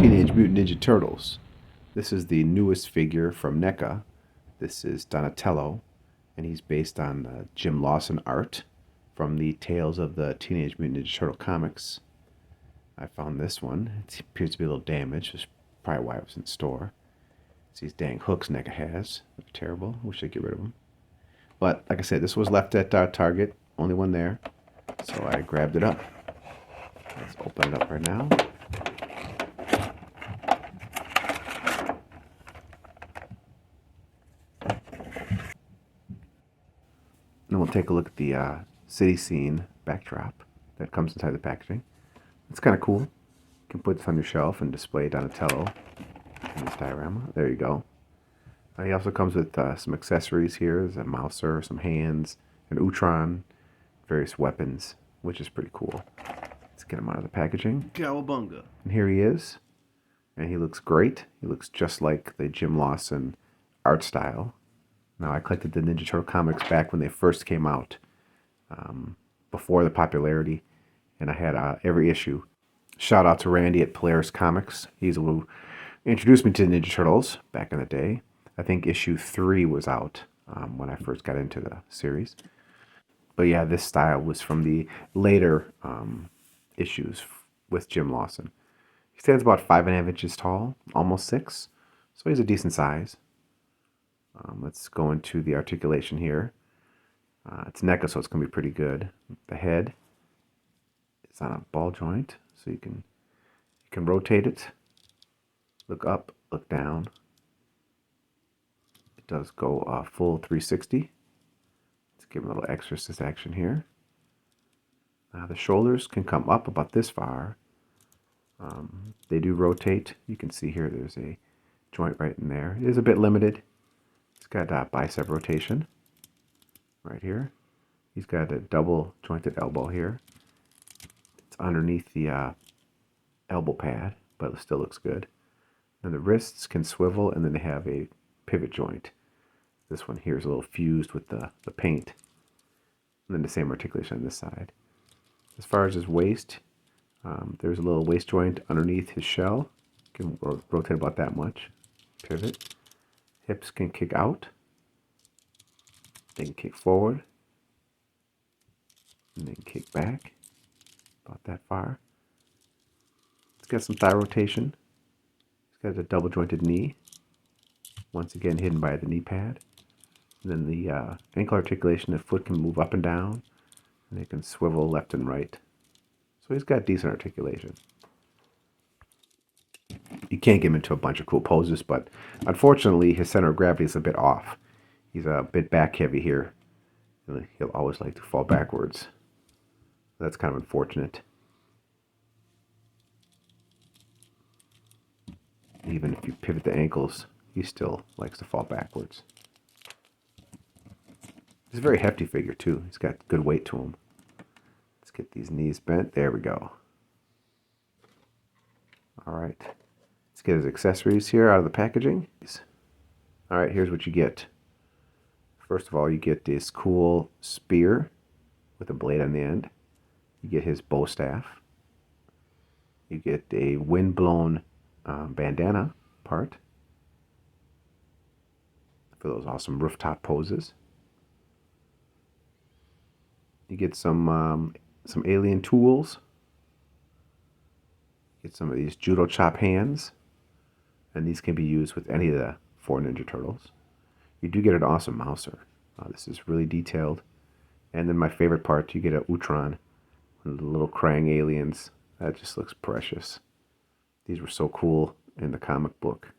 Teenage Mutant Ninja Turtles. This is the newest figure from Neca. This is Donatello, and he's based on Jim Lawson art from the Tales of the Teenage Mutant Ninja Turtle comics. I found this one. It appears to be a little damaged. That's probably why it was in the store. It's these dang hooks Neca has. They're terrible. I wish I'd get rid of them. But like I said, this was left at Target. Only one there. So I grabbed it up. Let's open it up right now. And we'll take a look at the city scene backdrop that comes inside the packaging. It's kind of cool. You can put this on your shelf and display Donatello in this diorama. There you go. He also comes with some accessories here. There's a mouser, some hands, an Utron, various weapons, which is pretty cool. Let's get him out of the packaging. Cowabunga. And here he is. And he looks great. He looks just like the Jim Lawson art style. Now, I collected the Ninja Turtle comics back when they first came out, before the popularity, and I had every issue. Shout out to Randy at Polaris Comics. He's who introduced me to the Ninja Turtles back in the day. I think issue 3 was out when I first got into the series. But yeah, this style was from the later issues with Jim Lawson. He stands about 5.5 inches tall, almost 6, so he's a decent size. Let's go into the articulation here. It's Neca, so it's going to be pretty good. The head is on a ball joint, so you can rotate it, look up, look down. It does go full 360. Let's give him a little exorcist action here. The shoulders can come up about this far. They do rotate. You can see here there's a joint right in there. It is a bit limited. It's got bicep rotation right here. He's got a double jointed elbow here. It's underneath the elbow pad, but it still looks good. And the wrists can swivel, and then they have a pivot joint. This one here is a little fused with the paint. And then the same articulation on this side. As far as his waist, there's a little waist joint underneath his shell. You can rotate about that much. Pivot. Hips can kick out. They can kick forward. And then kick back. About that far. It's got some thigh rotation. It's got a double jointed knee. Once again hidden by the knee pad. And then the ankle articulation, the foot can move up and down. And it can swivel left and right. So he's got decent articulation. You can't get him into a bunch of cool poses, but unfortunately his center of gravity is a bit off. He's a bit back heavy here. He'll always like to fall backwards. That's kind of unfortunate. Even if you pivot the ankles, he still likes to fall backwards. He's a very hefty figure too. He's got good weight to him. Let's get these knees bent. There we go. All right. Let's get his accessories here out of the packaging. All right, here's what you get. First of all, you get this cool spear with a blade on the end. You get his bow staff. You get a wind-blown bandana part for those awesome rooftop poses. You get some alien tools. Get some of these judo chop hands. And these can be used with any of the 4 Ninja Turtles. You do get an awesome mouser. This is really detailed. And then my favorite part, you get a Utron. The little Krang aliens. That just looks precious. These were so cool in the comic book.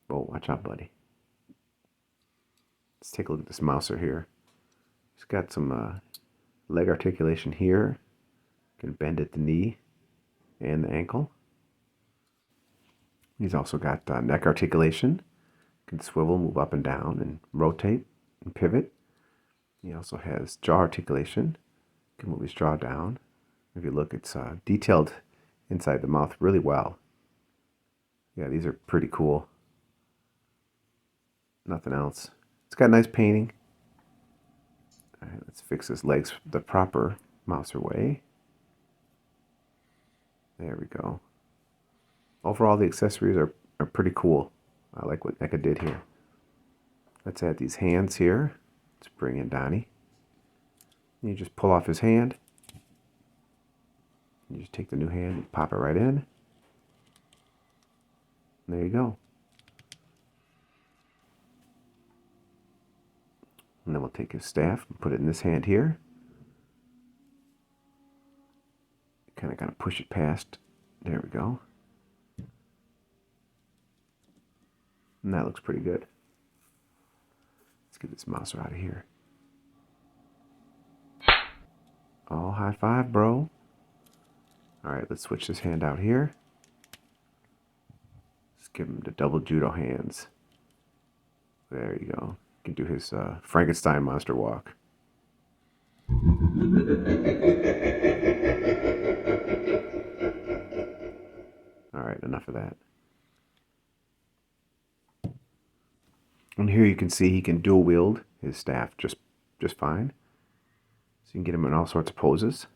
Oh, watch out, buddy. Let's take a look at this mouser here. He's got some leg articulation here. You can bend at the knee and the ankle. He's also got neck articulation. Can swivel, move up and down, and rotate and pivot. He also has jaw articulation. Can move his jaw down. If you look, it's detailed inside the mouth really well. Yeah, these are pretty cool. Nothing else. It's got nice painting. All right, let's fix his legs the proper mouser way. There we go. Overall, the accessories are pretty cool. I like what Neca did here. Let's add these hands here. Let's bring in Donnie. You just pull off his hand. You just take the new hand and pop it right in. And there you go. And then we'll take his staff and put it in this hand here. Kind of gotta push it past. There we go. And that looks pretty good. Let's get this mouse out of here. Oh, high five, bro. Alright, let's switch this hand out here. Let's give him the double judo hands. There you go. You can do his Frankenstein monster walk. Alright, enough of that. And here you can see he can dual wield his staff just fine. So you can get him in all sorts of poses.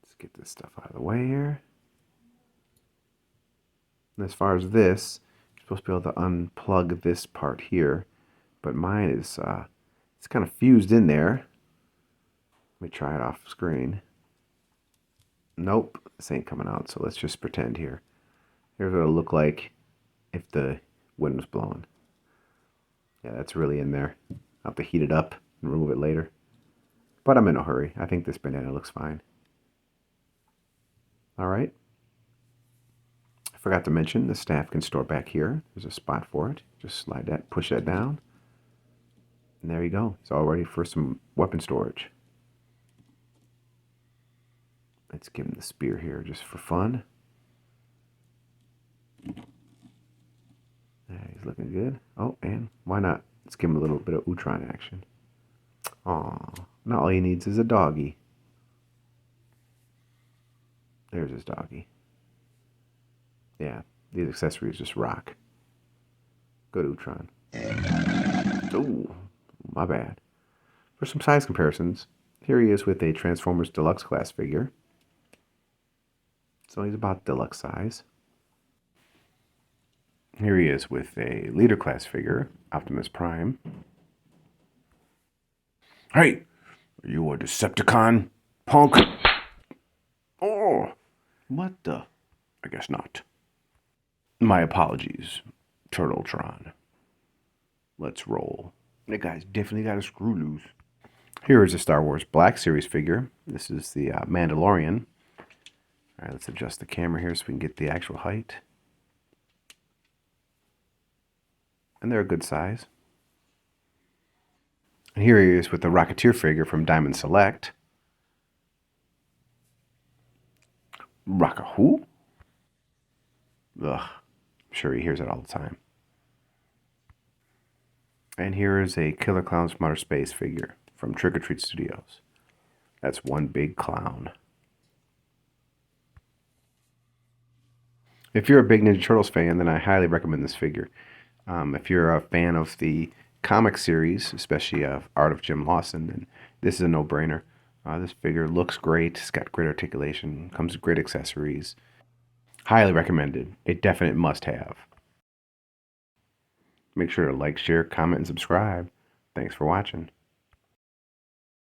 Let's get this stuff out of the way here. And as far as this, you're supposed to be able to unplug this part here, but mine is it's kind of fused in there. Let me try it off screen. Nope, this ain't coming out, so let's just pretend here. Here's what it'll look like if the wind was blowing. Yeah, that's really in there. I'll have to heat it up and remove it later. But I'm in a hurry. I think this bandana looks fine. Alright. I forgot to mention the staff can store back here. There's a spot for it. Just slide that, push that down. And there you go. It's all ready for some weapon storage. Let's give him the spear here just for fun. Yeah, he's looking good. Oh, and why not? Let's give him a little bit of Utron action. Aw, now all he needs is a doggy. There's his doggy. Yeah, these accessories just rock. Good Utron. Oh, my bad. For some size comparisons, here he is with a Transformers Deluxe class figure. So he's about deluxe size. Here he is with a Leader class figure, Optimus Prime. Hey, are you a Decepticon, punk? Oh, what the? I guess not. My apologies, Turtletron. Let's roll. That guy's definitely got a screw loose. Here is a Star Wars Black Series figure. This is the Mandalorian. All right, let's adjust the camera here so we can get the actual height. And they're a good size. And here he is with the Rocketeer figure from Diamond Select. Rocka who? Ugh, I'm sure he hears it all the time. And here is a Killer Clowns from Outer Space figure from Trick or Treat Studios. That's one big clown. If you're a big Ninja Turtles fan, then I highly recommend this figure. If you're a fan of the comic series, especially of Art of Jim Lawson, then this is a no-brainer. This figure looks great. It's got great articulation. Comes with great accessories. Highly recommended. A definite must-have. Make sure to like, share, comment, and subscribe. Thanks for watching.